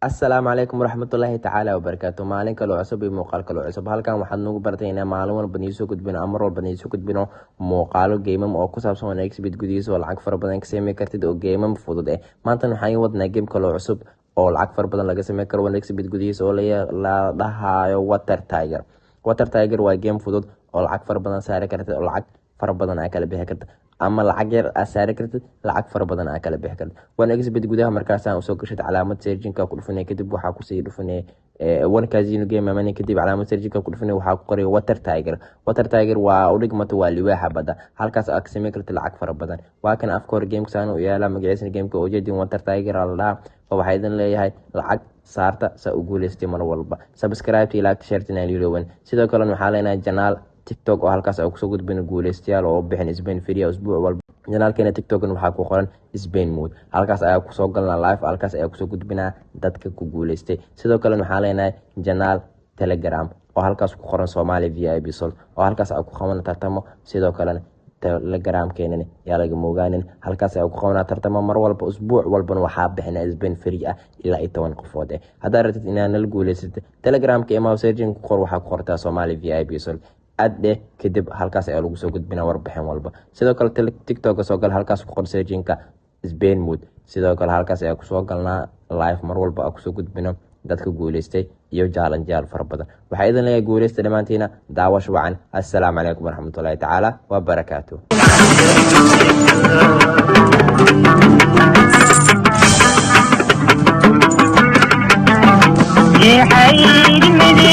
السلام عليكم ورحمة الله تعالى وبركاته. مالك لو عصب muuqaalka loo cusub halkan waxaad nagu bartayna maalin walba niisoo gudbino amar walba niisoo gudbino muuqaalo geemam oo ku saabsan wanaag isbid gudihiisa oo lacag fara badan ka sameey kartid oo geemam fudud maanta waxaan wadnaa geemka loo cusub oo lacag fara badan laga sameey karo wanaag isbid gudihiisa oo la dhahayo water tiger waa geem fudud oo lacag fara badan saari kartid oo lacag fara badan ay kala bixi kartid ama lacag yar asaari kartid lacag fara badan ay kala bixi kartid wanaag isbid gudaha markaas aan soo gashid calaamad searching-ka ku dhufanay kadib waxa ku sii dhufanay one casino game ama kadib calaamad searching-ka ku dhufanay waxa ku qoray water tiger waa u dhigmato waa liwaaxa bada halkaas aad sameey kartid lacag fara badan waa kan afka hor game saan u yaala magaciisa game-ka oo jeedin water tiger allah waxa idin leeyahay lacag saarta sa u guuleystay mar walba subscribe to like share tina liirowan sidoo kale waxa leenahay channel TikTok oo halkaas ay ku soo gudbin guuleystayaal oo bixin Spain video usbuuc walba janaalkeena TikTok waxa ku qoran Spain mood halkaas ay ku soo galnaa live halkaas ay ku soo gudbinaa dadka ku guuleystay sidoo kale waxa leenahay janaal Telegram oo halkaas ku qoran Somali VIP sol oo halkaas ay ku qaban tartamo sidoo kale Telegram keenana yaa laga moogaaneen halkaas ay ku qaban tartamo mar walba usbuuc walba waxa bixinaa Spain free ah ilaa 10 qofood hadaa rabtid inaad nal guuleysatid Telegram ka email searching ku qor waxa ku qortaa Somali VIP sol adde kadib halkaas ay lagu soo gudbinaa warbixin walba sidoo kale TikTok soo gal halkaas ku qor searching-ka Spain mood sidoo kale halkaas ay ku soo galnaa live mar walba ku soo gudbino dadka guuleystay iyo jaalanjaal fara badan waxa idin leeyahay guuleystay dhamaantiina daawash wacan assalaamu calaykum waraxmatullaahi tacaala wa barakaatuh يا حبيبي